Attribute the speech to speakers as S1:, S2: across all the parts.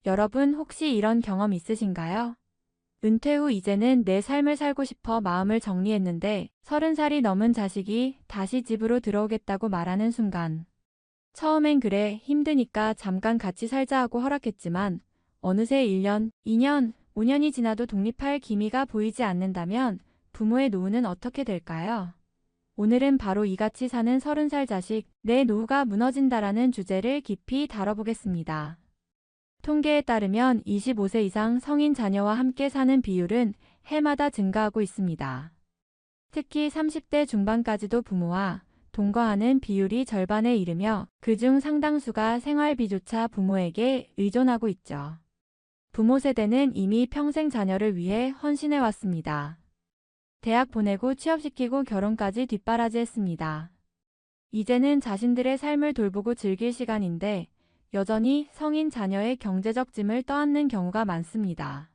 S1: 여러분 혹시 이런 경험 있으신가요? 은퇴 후 이제는 내 삶을 살고 싶어 마음을 정리했는데 30살이 넘은 자식이 다시 집으로 들어오겠다고 말하는 순간. 처음엔 그래 힘드니까 잠깐 같이 살자 하고 허락했지만 어느새 1년, 2년, 5년이 지나도 독립할 기미가 보이지 않는다면 부모의 노후는 어떻게 될까요? 오늘은 바로 이같이 사는 30살 자식, 내 노후가 무너진다라는 주제를 깊이 다뤄보겠습니다. 통계에 따르면 25세 이상 성인 자녀와 함께 사는 비율은 해마다 증가하고 있습니다. 특히 30대 중반까지도 부모와 동거하는 비율이 절반에 이르며 그중 상당수가 생활비조차 부모에게 의존하고 있죠. 부모 세대는 이미 평생 자녀를 위해 헌신해 왔습니다. 대학 보내고 취업시키고 결혼까지 뒷바라지했습니다. 이제는 자신들의 삶을 돌보고 즐길 시간인데 여전히 성인 자녀의 경제적 짐을 떠안는 경우가 많습니다.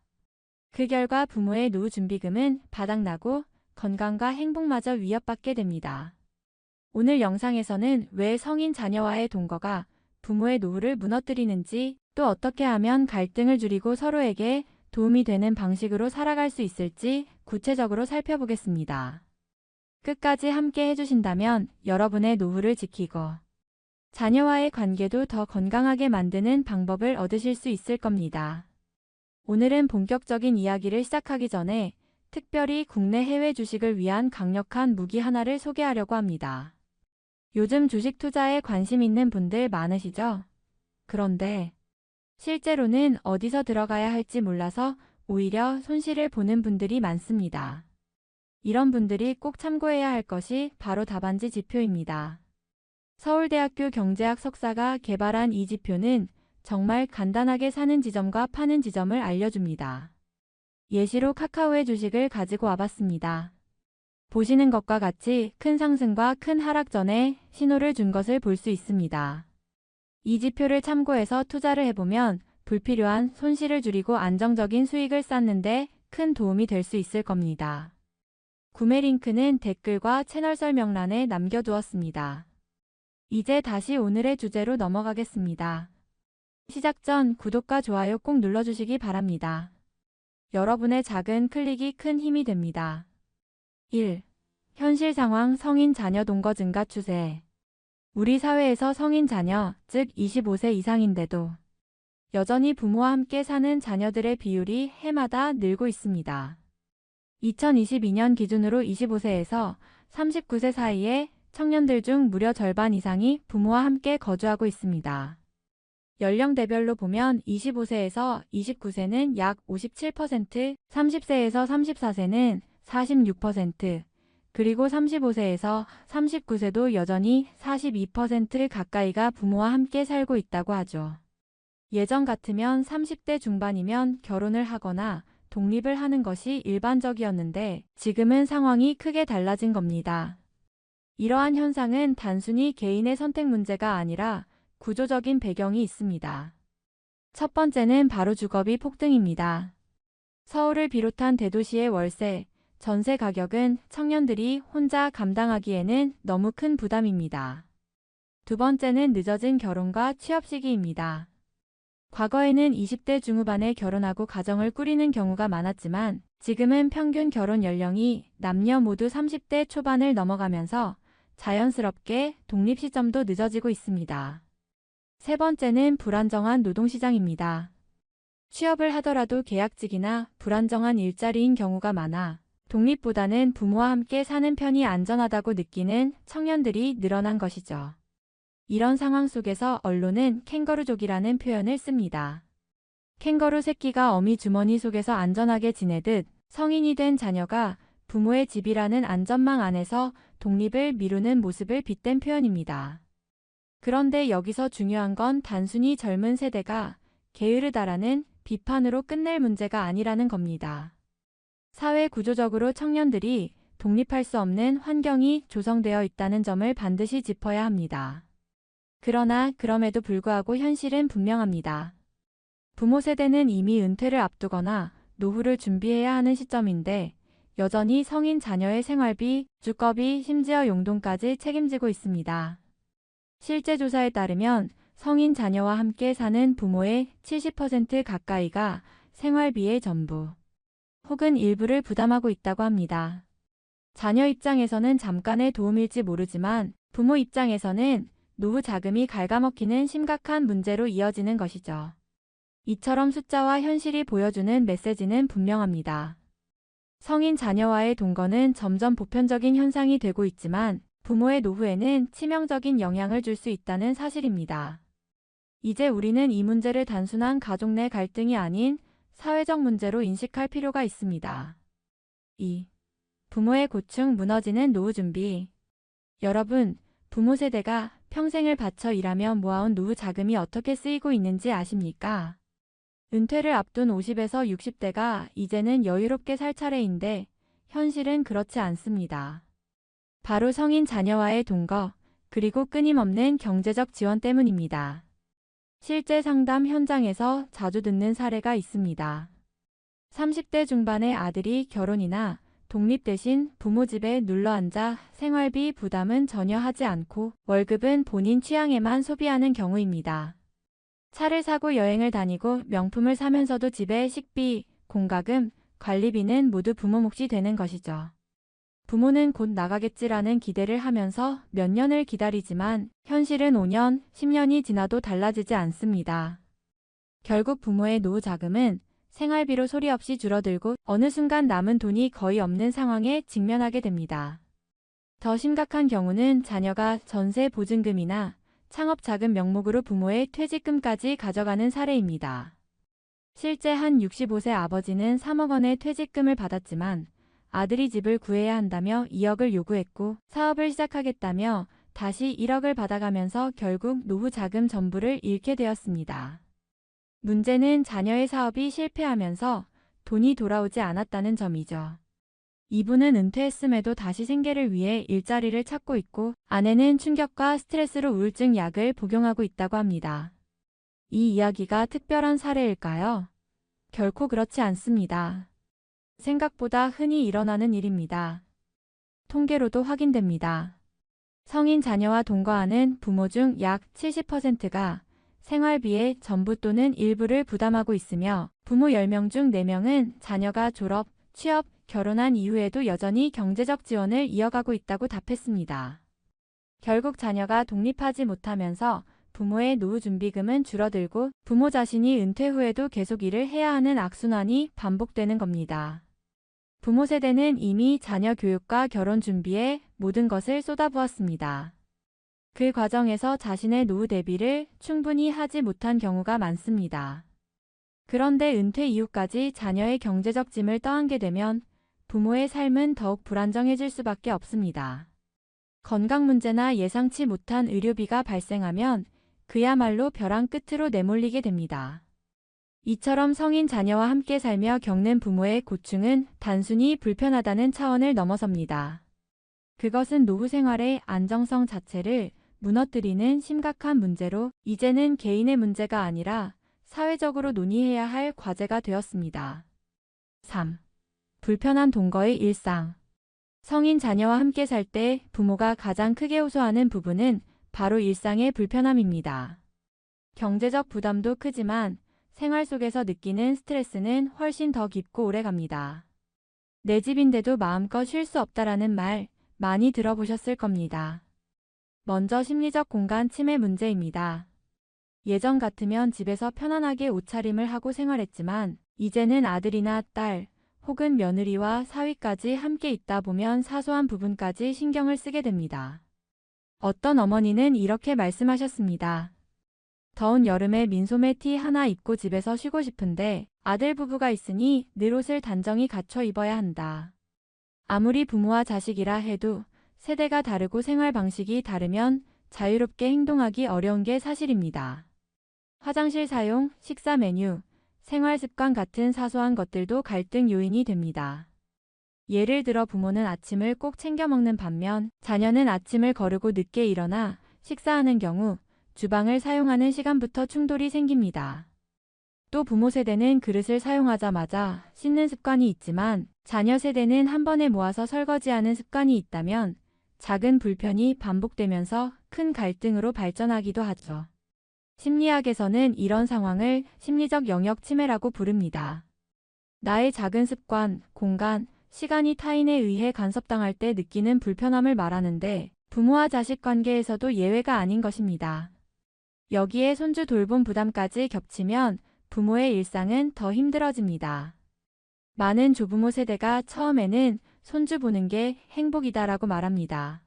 S1: 그 결과 부모의 노후 준비금은 바닥나고 건강과 행복마저 위협받게 됩니다. 오늘 영상에서는 왜 성인 자녀와의 동거가 부모의 노후를 무너뜨리는지, 또 어떻게 하면 갈등을 줄이고 서로에게 도움이 되는 방식으로 살아갈 수 있을지 구체적으로 살펴보겠습니다. 끝까지 함께 해주신다면 여러분의 노후를 지키고 자녀와의 관계도 더 건강하게 만드는 방법을 얻으실 수 있을 겁니다. 오늘은 본격적인 이야기를 시작하기 전에 특별히 국내 해외 주식을 위한 강력한 무기 하나를 소개하려고 합니다. 요즘 주식 투자에 관심 있는 분들 많으시죠? 그런데 실제로는 어디서 들어가야 할지 몰라서 오히려 손실을 보는 분들이 많습니다. 이런 분들이 꼭 참고해야 할 것이 바로 답안지 지표입니다. 서울대학교 경제학 석사가 개발한 이 지표는 정말 간단하게 사는 지점과 파는 지점을 알려줍니다. 예시로 카카오의 주식을 가지고 와봤습니다. 보시는 것과 같이 큰 상승과 큰 하락 전에 신호를 준 것을 볼 수 있습니다. 이 지표를 참고해서 투자를 해보면 불필요한 손실을 줄이고 안정적인 수익을 쌓는데 큰 도움이 될 수 있을 겁니다. 구매 링크는 댓글과 채널 설명란에 남겨두었습니다. 이제 다시 오늘의 주제로 넘어가겠습니다. 시작 전 구독과 좋아요 꼭 눌러주시기 바랍니다. 여러분의 작은 클릭이 큰 힘이 됩니다. 1. 현실 상황 성인 자녀 동거 증가 추세. 우리 사회에서 성인 자녀, 즉 25세 이상인데도 여전히 부모와 함께 사는 자녀들의 비율이 해마다 늘고 있습니다. 2022년 기준으로 25세에서 39세 사이의 청년들 중 무려 절반 이상이 부모와 함께 거주하고 있습니다. 연령대별로 보면 25세에서 29세는 약 57%, 30세에서 34세는 46%, 그리고 35세에서 39세도 여전히 42% 가까이가 부모와 함께 살고 있다고 하죠. 예전 같으면 30대 중반이면 결혼을 하거나 독립을 하는 것이 일반적이었는데 지금은 상황이 크게 달라진 겁니다. 이러한 현상은 단순히 개인의 선택 문제가 아니라 구조적인 배경이 있습니다. 첫 번째는 바로 주거비 폭등입니다. 서울을 비롯한 대도시의 월세, 전세 가격은 청년들이 혼자 감당하기에는 너무 큰 부담입니다. 두 번째는 늦어진 결혼과 취업 시기입니다. 과거에는 20대 중후반에 결혼하고 가정을 꾸리는 경우가 많았지만 지금은 평균 결혼 연령이 남녀 모두 30대 초반을 넘어가면서 자연스럽게 독립 시점도 늦어지고 있습니다. 세 번째는 불안정한 노동시장입니다. 취업을 하더라도 계약직이나 불안정한 일자리인 경우가 많아 독립보다는 부모와 함께 사는 편이 안전하다고 느끼는 청년들이 늘어난 것이죠. 이런 상황 속에서 언론은 캥거루족이라는 표현을 씁니다. 캥거루 새끼가 어미 주머니 속에서 안전하게 지내듯 성인이 된 자녀가 부모의 집이라는 안전망 안에서 독립을 미루는 모습을 빗댄 표현입니다. 그런데 여기서 중요한 건 단순히 젊은 세대가 게으르다라는 비판으로 끝낼 문제가 아니라는 겁니다. 사회 구조적으로 청년들이 독립할 수 없는 환경이 조성되어 있다는 점을 반드시 짚어야 합니다. 그러나 그럼에도 불구하고 현실은 분명합니다. 부모 세대는 이미 은퇴를 앞두거나 노후를 준비해야 하는 시점인데 여전히 성인 자녀의 생활비, 주거비, 심지어 용돈까지 책임지고 있습니다. 실제 조사에 따르면 성인 자녀와 함께 사는 부모의 70% 가까이가 생활비의 전부 혹은 일부를 부담하고 있다고 합니다. 자녀 입장에서는 잠깐의 도움일지 모르지만 부모 입장에서는 노후 자금이 갉아먹히는 심각한 문제로 이어지는 것이죠. 이처럼 숫자와 현실이 보여주는 메시지는 분명합니다. 성인 자녀와의 동거는 점점 보편적인 현상이 되고 있지만 부모의 노후에는 치명적인 영향을 줄 수 있다는 사실입니다. 이제 우리는 이 문제를 단순한 가족 내 갈등이 아닌 사회적 문제로 인식할 필요가 있습니다. 2. 부모의 고충 무너지는 노후 준비. 여러분, 부모 세대가 평생을 바쳐 일하며 모아온 노후 자금이 어떻게 쓰이고 있는지 아십니까? 은퇴를 앞둔 50에서 60대가 이제는 여유롭게 살 차례인데 현실은 그렇지 않습니다. 바로 성인 자녀와의 동거, 그리고 끊임없는 경제적 지원 때문입니다. 실제 상담 현장에서 자주 듣는 사례가 있습니다. 30대 중반의 아들이 결혼이나 독립 대신 부모 집에 눌러앉아 생활비 부담은 전혀 하지 않고 월급은 본인 취향에만 소비하는 경우입니다. 차를 사고 여행을 다니고 명품을 사면서도 집에 식비, 공과금, 관리비는 모두 부모 몫이 되는 것이죠. 부모는 곧 나가겠지라는 기대를 하면서 몇 년을 기다리지만 현실은 5년, 10년이 지나도 달라지지 않습니다. 결국 부모의 노후 자금은 생활비로 소리 없이 줄어들고 어느 순간 남은 돈이 거의 없는 상황에 직면하게 됩니다. 더 심각한 경우는 자녀가 전세 보증금이나 창업 자금 명목으로 부모의 퇴직금까지 가져가는 사례입니다. 실제 한 65세 아버지는 3억 원의 퇴직금을 받았지만 아들이 집을 구해야 한다며 2억을 요구했고 사업을 시작하겠다며 다시 1억을 받아가면서 결국 노후 자금 전부를 잃게 되었습니다. 문제는 자녀의 사업이 실패하면서 돈이 돌아오지 않았다는 점이죠. 이분은 은퇴했음에도 다시 생계를 위해 일자리를 찾고 있고 아내는 충격과 스트레스로 우울증 약을 복용하고 있다고 합니다. 이 이야기가 특별한 사례일까요? 결코 그렇지 않습니다. 생각보다 흔히 일어나는 일입니다. 통계로도 확인됩니다. 성인 자녀와 동거하는 부모 중 약 70%가 생활비의 전부 또는 일부를 부담하고 있으며 부모 10명 중 4명은 자녀가 졸업, 취업, 결혼한 이후에도 여전히 경제적 지원을 이어가고 있다고 답했습니다. 결국 자녀가 독립하지 못하면서 부모의 노후 준비금은 줄어들고 부모 자신이 은퇴 후에도 계속 일을 해야 하는 악순환이 반복되는 겁니다. 부모 세대는 이미 자녀 교육과 결혼 준비에 모든 것을 쏟아부었습니다. 그 과정에서 자신의 노후 대비를 충분히 하지 못한 경우가 많습니다. 그런데 은퇴 이후까지 자녀의 경제적 짐을 떠안게 되면 부모의 삶은 더욱 불안정해질 수밖에 없습니다. 건강 문제나 예상치 못한 의료비가 발생하면 그야말로 벼랑 끝으로 내몰리게 됩니다. 이처럼 성인 자녀와 함께 살며 겪는 부모의 고충은 단순히 불편하다는 차원을 넘어섭니다. 그것은 노후 생활의 안정성 자체를 무너뜨리는 심각한 문제로 이제는 개인의 문제가 아니라 사회적으로 논의해야 할 과제가 되었습니다. 3. 불편한 동거의 일상. 성인 자녀와 함께 살 때 부모가 가장 크게 호소하는 부분은 바로 일상의 불편함입니다. 경제적 부담도 크지만 생활 속에서 느끼는 스트레스는 훨씬 더 깊고 오래갑니다. 내 집인데도 마음껏 쉴 수 없다라는 말 많이 들어보셨을 겁니다. 먼저 심리적 공간 침해 문제입니다. 예전 같으면 집에서 편안하게 옷차림을 하고 생활했지만 이제는 아들이나 딸 혹은 며느리와 사위까지 함께 있다 보면 사소한 부분까지 신경을 쓰게 됩니다. 어떤 어머니는 이렇게 말씀하셨습니다. 더운 여름에 민소매 티 하나 입고 집에서 쉬고 싶은데 아들 부부가 있으니 늘 옷을 단정히 갖춰 입어야 한다. 아무리 부모와 자식이라 해도 세대가 다르고 생활 방식이 다르면 자유롭게 행동하기 어려운 게 사실입니다. 화장실 사용, 식사 메뉴, 생활 습관 같은 사소한 것들도 갈등 요인이 됩니다. 예를 들어 부모는 아침을 꼭 챙겨 먹는 반면 자녀는 아침을 거르고 늦게 일어나 식사하는 경우 주방을 사용하는 시간부터 충돌이 생깁니다. 또 부모 세대는 그릇을 사용하자마자 씻는 습관이 있지만 자녀 세대는 한 번에 모아서 설거지하는 습관이 있다면 작은 불편이 반복되면서 큰 갈등으로 발전하기도 하죠. 심리학에서는 이런 상황을 심리적 영역 침해라고 부릅니다. 나의 작은 습관, 공간, 시간이 타인에 의해 간섭당할 때 느끼는 불편함을 말하는데 부모와 자식 관계에서도 예외가 아닌 것입니다. 여기에 손주 돌봄 부담까지 겹치면 부모의 일상은 더 힘들어집니다. 많은 조부모 세대가 처음에는 손주 보는 게 행복이다라고 말합니다.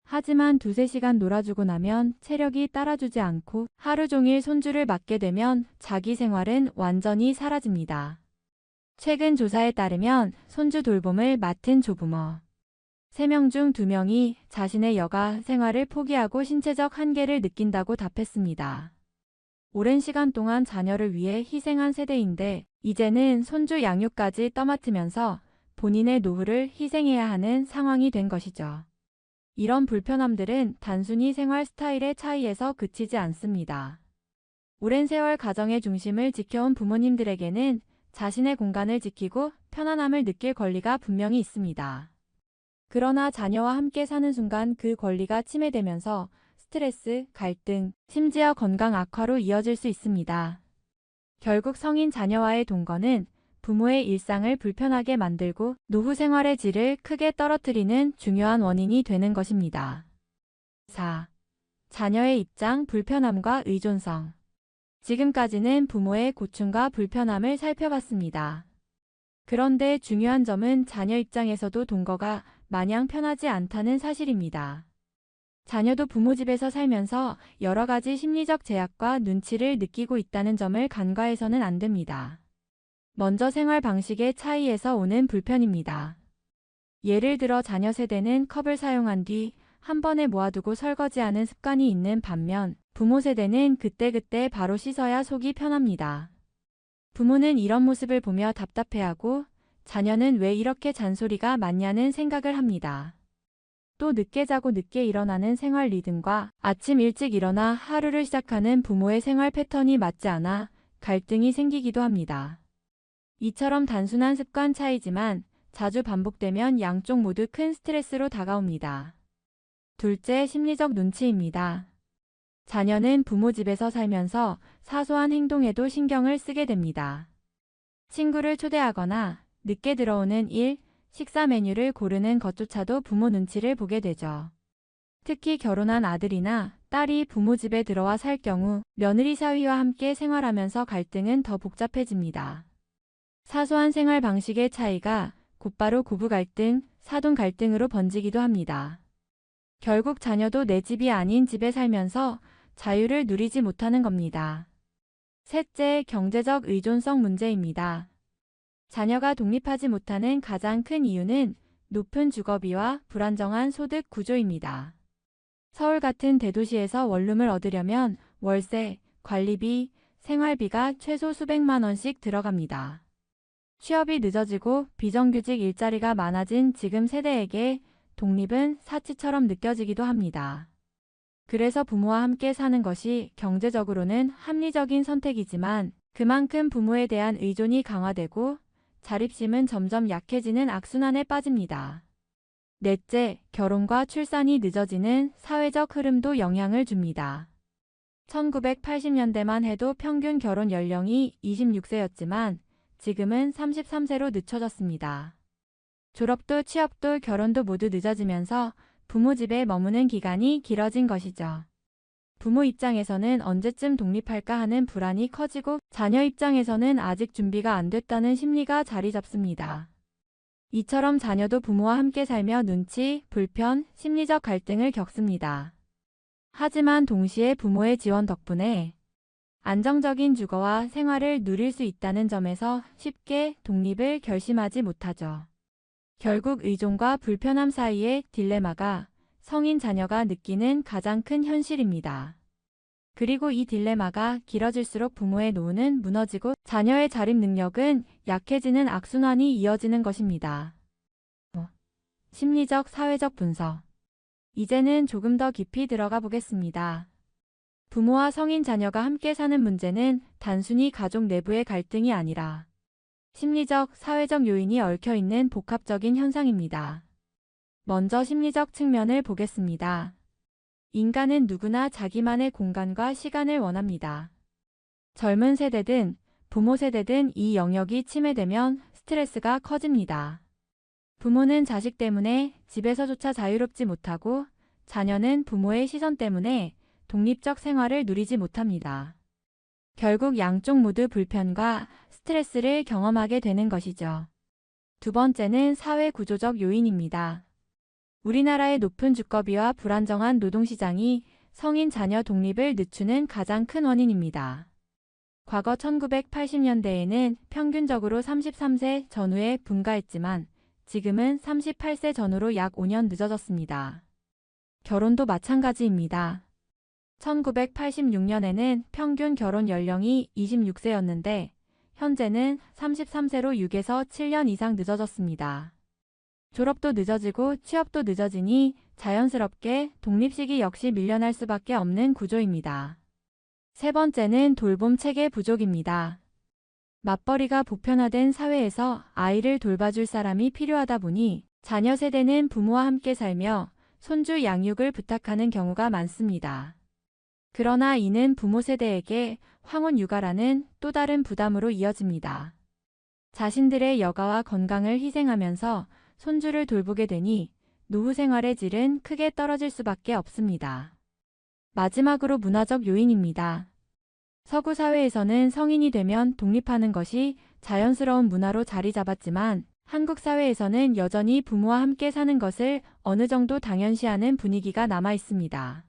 S1: 하지만 두세 시간 놀아주고 나면 체력이 따라주지 않고 하루 종일 손주를 맡게 되면 자기 생활은 완전히 사라집니다. 최근 조사에 따르면 손주 돌봄을 맡은 조부모 3명 중 2명이 자신의 여가 생활을 포기하고 신체적 한계를 느낀다고 답했습니다. 오랜 시간 동안 자녀를 위해 희생한 세대인데 이제는 손주 양육까지 떠맡으면서 본인의 노후를 희생해야 하는 상황이 된 것이죠. 이런 불편함들은 단순히 생활 스타일의 차이에서 그치지 않습니다. 오랜 세월 가정의 중심을 지켜온 부모님들에게는 자신의 공간을 지키고 편안함을 느낄 권리가 분명히 있습니다. 그러나 자녀와 함께 사는 순간 그 권리가 침해되면서 스트레스, 갈등, 심지어 건강 악화로 이어질 수 있습니다. 결국 성인 자녀와의 동거는 부모의 일상을 불편하게 만들고 노후 생활의 질을 크게 떨어뜨리는 중요한 원인이 되는 것입니다. 4. 자녀의 입장, 불편함과 의존성. 지금까지는 부모의 고충과 불편함을 살펴봤습니다. 그런데 중요한 점은 자녀 입장에서도 동거가 마냥 편하지 않다는 사실입니다. 자녀도 부모 집에서 살면서 여러 가지 심리적 제약과 눈치를 느끼고 있다는 점을 간과해서는 안 됩니다. 먼저 생활 방식의 차이에서 오는 불편입니다. 예를 들어 자녀 세대는 컵을 사용한 뒤 한 번에 모아두고 설거지하는 습관이 있는 반면 부모 세대는 그때그때 바로 씻어야 속이 편합니다. 부모는 이런 모습을 보며 답답해하고 자녀는 왜 이렇게 잔소리가 많냐는 생각을 합니다. 또 늦게 자고 늦게 일어나는 생활 리듬과 아침 일찍 일어나 하루를 시작하는 부모의 생활 패턴이 맞지 않아 갈등이 생기기도 합니다. 이처럼 단순한 습관 차이지만 자주 반복되면 양쪽 모두 큰 스트레스로 다가옵니다. 둘째, 심리적 눈치입니다. 자녀는 부모 집에서 살면서 사소한 행동에도 신경을 쓰게 됩니다. 친구를 초대하거나 늦게 들어오는 일, 식사 메뉴를 고르는 것조차도 부모 눈치를 보게 되죠. 특히 결혼한 아들이나 딸이 부모 집에 들어와 살 경우 며느리 사위와 함께 생활하면서 갈등은 더 복잡해집니다. 사소한 생활 방식의 차이가 곧바로 고부 갈등, 사돈 갈등으로 번지기도 합니다. 결국 자녀도 내 집이 아닌 집에 살면서 자유를 누리지 못하는 겁니다. 셋째, 경제적 의존성 문제입니다. 자녀가 독립하지 못하는 가장 큰 이유는 높은 주거비와 불안정한 소득 구조입니다. 서울 같은 대도시에서 원룸을 얻으려면 월세, 관리비, 생활비가 최소 수백만 원씩 들어갑니다. 취업이 늦어지고 비정규직 일자리가 많아진 지금 세대에게 독립은 사치처럼 느껴지기도 합니다. 그래서 부모와 함께 사는 것이 경제적으로는 합리적인 선택이지만 그만큼 부모에 대한 의존이 강화되고 자립심은 점점 약해지는 악순환에 빠집니다. 넷째, 결혼과 출산이 늦어지는 사회적 흐름도 영향을 줍니다. 1980년대만 해도 평균 결혼 연령이 26세였지만 지금은 33세로 늦춰졌습니다. 졸업도 취업도 결혼도 모두 늦어지면서 부모 집에 머무는 기간이 길어진 것이죠. 부모 입장에서는 언제쯤 독립할까 하는 불안이 커지고 자녀 입장에서는 아직 준비가 안 됐다는 심리가 자리 잡습니다. 이처럼 자녀도 부모와 함께 살며 눈치, 불편, 심리적 갈등을 겪습니다. 하지만 동시에 부모의 지원 덕분에 안정적인 주거와 생활을 누릴 수 있다는 점에서 쉽게 독립을 결심하지 못하죠. 결국 의존과 불편함 사이의 딜레마가 성인 자녀가 느끼는 가장 큰 현실입니다. 그리고 이 딜레마가 길어질수록 부모의 노후는 무너지고 자녀의 자립 능력은 약해지는 악순환이 이어지는 것입니다. 심리적, 사회적 분석. 이제는 조금 더 깊이 들어가 보겠습니다. 부모와 성인 자녀가 함께 사는 문제는 단순히 가족 내부의 갈등이 아니라 심리적, 사회적 요인이 얽혀있는 복합적인 현상입니다. 먼저 심리적 측면을 보겠습니다. 인간은 누구나 자기만의 공간과 시간을 원합니다. 젊은 세대든 부모 세대든 이 영역이 침해되면 스트레스가 커집니다. 부모는 자식 때문에 집에서조차 자유롭지 못하고 자녀는 부모의 시선 때문에 독립적 생활을 누리지 못합니다. 결국 양쪽 모두 불편과 스트레스를 경험하게 되는 것이죠. 두 번째는 사회 구조적 요인입니다. 우리나라의 높은 주거비와 불안정한 노동시장이 성인 자녀 독립을 늦추는 가장 큰 원인입니다. 과거 1980년대에는 평균적으로 33세 전후에 분가했지만 지금은 38세 전후로 약 5년 늦어졌습니다. 결혼도 마찬가지입니다. 1986년에는 평균 결혼 연령이 26세였는데 현재는 33세로 6에서 7년 이상 늦어졌습니다. 졸업도 늦어지고 취업도 늦어지니 자연스럽게 독립시기 역시 밀려날 수밖에 없는 구조입니다. 세 번째는 돌봄 체계 부족입니다. 맞벌이가 보편화된 사회에서 아이를 돌봐줄 사람이 필요하다 보니 자녀 세대는 부모와 함께 살며 손주 양육을 부탁하는 경우가 많습니다. 그러나 이는 부모 세대에게 황혼 육아라는 또 다른 부담으로 이어집니다. 자신들의 여가와 건강을 희생하면서 손주를 돌보게 되니 노후 생활의 질은 크게 떨어질 수밖에 없습니다. 마지막으로 문화적 요인입니다. 서구 사회에서는 성인이 되면 독립하는 것이 자연스러운 문화로 자리 잡았지만 한국 사회에서는 여전히 부모와 함께 사는 것을 어느 정도 당연시하는 분위기가 남아 있습니다.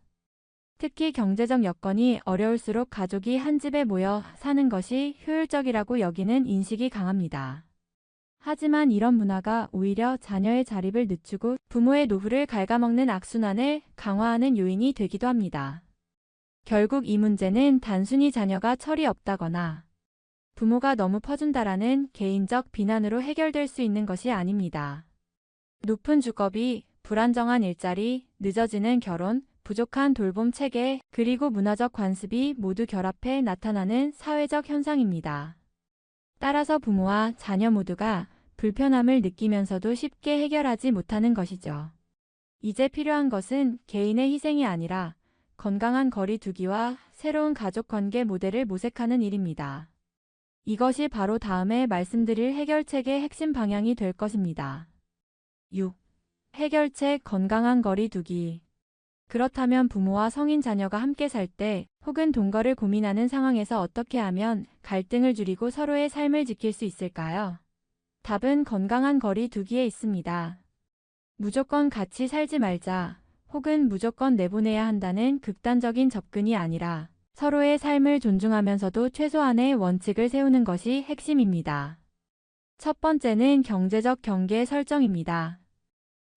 S1: 특히 경제적 여건이 어려울수록 가족이 한 집에 모여 사는 것이 효율적이라고 여기는 인식이 강합니다. 하지만 이런 문화가 오히려 자녀의 자립을 늦추고 부모의 노후를 갉아먹는 악순환을 강화하는 요인이 되기도 합니다. 결국 이 문제는 단순히 자녀가 철이 없다거나 부모가 너무 퍼준다라는 개인적 비난으로 해결될 수 있는 것이 아닙니다. 높은 주거비, 불안정한 일자리, 늦어지는 결혼, 부족한 돌봄 체계, 그리고 문화적 관습이 모두 결합해 나타나는 사회적 현상입니다. 따라서 부모와 자녀 모두가 불편함을 느끼면서도 쉽게 해결하지 못하는 것이죠. 이제 필요한 것은 개인의 희생이 아니라 건강한 거리 두기와 새로운 가족 관계 모델을 모색하는 일입니다. 이것이 바로 다음에 말씀드릴 해결책의 핵심 방향이 될 것입니다. 6. 해결책 건강한 거리 두기. 그렇다면 부모와 성인 자녀가 함께 살 때 혹은 동거를 고민하는 상황에서 어떻게 하면 갈등을 줄이고 서로의 삶을 지킬 수 있을까요? 답은 건강한 거리 두기에 있습니다. 무조건 같이 살지 말자 혹은 무조건 내보내야 한다는 극단적인 접근이 아니라 서로의 삶을 존중하면서도 최소한의 원칙을 세우는 것이 핵심입니다. 첫 번째는 경제적 경계 설정입니다.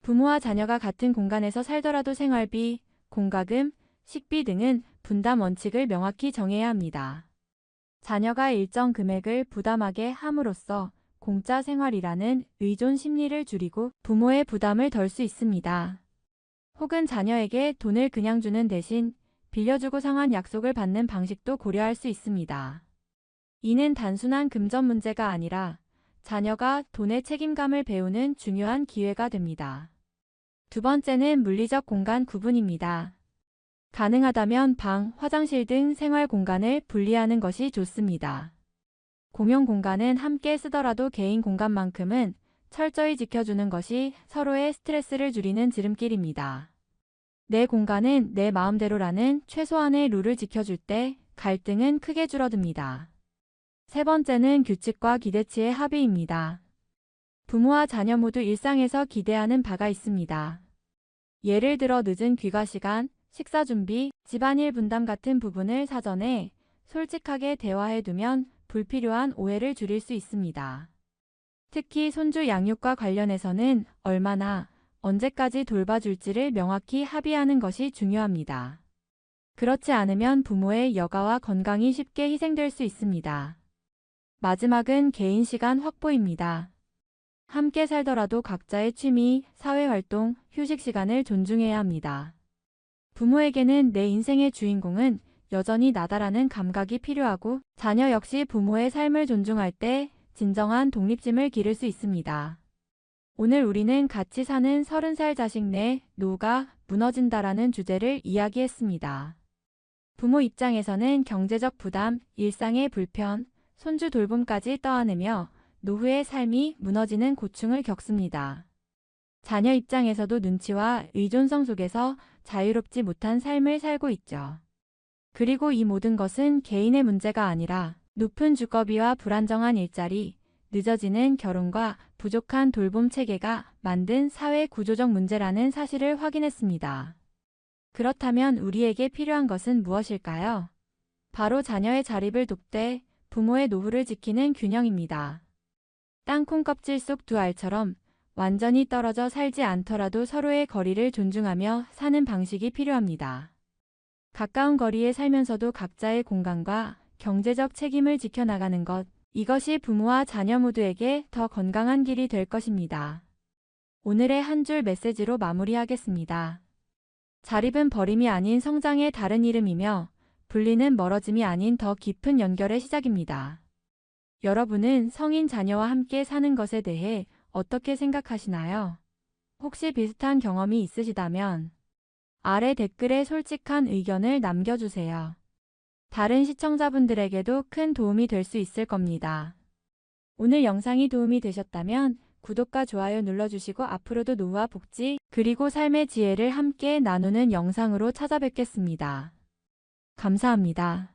S1: 부모와 자녀가 같은 공간에서 살더라도 생활비, 공과금, 식비 등은 분담 원칙을 명확히 정해야 합니다. 자녀가 일정 금액을 부담하게 함으로써 공짜 생활이라는 의존 심리를 줄이고 부모의 부담을 덜 수 있습니다. 혹은 자녀에게 돈을 그냥 주는 대신 빌려주고 상한 약속을 받는 방식도 고려할 수 있습니다. 이는 단순한 금전 문제가 아니라 자녀가 돈의 책임감을 배우는 중요한 기회가 됩니다. 두 번째는 물리적 공간 구분입니다. 가능하다면 방, 화장실 등 생활 공간을 분리하는 것이 좋습니다. 공용 공간은 함께 쓰더라도 개인 공간만큼은 철저히 지켜주는 것이 서로의 스트레스를 줄이는 지름길입니다. 내 공간은 내 마음대로라는 최소한의 룰을 지켜줄 때 갈등은 크게 줄어듭니다. 세 번째는 규칙과 기대치의 합의입니다. 부모와 자녀 모두 일상에서 기대하는 바가 있습니다. 예를 들어 늦은 귀가 시간, 식사 준비, 집안일 분담 같은 부분을 사전에 솔직하게 대화해두면 불필요한 오해를 줄일 수 있습니다. 특히 손주 양육과 관련해서는 얼마나, 언제까지 돌봐줄지를 명확히 합의하는 것이 중요합니다. 그렇지 않으면 부모의 여가와 건강이 쉽게 희생될 수 있습니다. 마지막은 개인 시간 확보입니다. 함께 살더라도 각자의 취미, 사회활동, 휴식 시간을 존중해야 합니다. 부모에게는 내 인생의 주인공은 여전히 나다라는 감각이 필요하고 자녀 역시 부모의 삶을 존중할 때 진정한 독립심을 기를 수 있습니다. 오늘 우리는 같이 사는 30살 자식 내 노가 무너진다라는 주제를 이야기했습니다. 부모 입장에서는 경제적 부담, 일상의 불편, 손주 돌봄까지 떠안으며 노후의 삶이 무너지는 고충을 겪습니다. 자녀 입장에서도 눈치와 의존성 속에서 자유롭지 못한 삶을 살고 있죠. 그리고 이 모든 것은 개인의 문제가 아니라 높은 주거비와 불안정한 일자리, 늦어지는 결혼과 부족한 돌봄 체계가 만든 사회 구조적 문제라는 사실을 확인했습니다. 그렇다면 우리에게 필요한 것은 무엇일까요? 바로 자녀의 자립을 돕되 부모의 노후를 지키는 균형입니다. 땅콩 껍질 속 두 알처럼 완전히 떨어져 살지 않더라도 서로의 거리를 존중하며 사는 방식이 필요합니다. 가까운 거리에 살면서도 각자의 공간과 경제적 책임을 지켜나가는 것, 이것이 부모와 자녀 모두에게 더 건강한 길이 될 것입니다. 오늘의 한 줄 메시지로 마무리하겠습니다. 자립은 버림이 아닌 성장의 다른 이름이며 분리는 멀어짐이 아닌 더 깊은 연결의 시작입니다. 여러분은 성인 자녀와 함께 사는 것에 대해 어떻게 생각하시나요? 혹시 비슷한 경험이 있으시다면 아래 댓글에 솔직한 의견을 남겨주세요. 다른 시청자분들에게도 큰 도움이 될 수 있을 겁니다. 오늘 영상이 도움이 되셨다면 구독과 좋아요 눌러주시고 앞으로도 노후와 복지 그리고 삶의 지혜를 함께 나누는 영상으로 찾아뵙겠습니다. 감사합니다.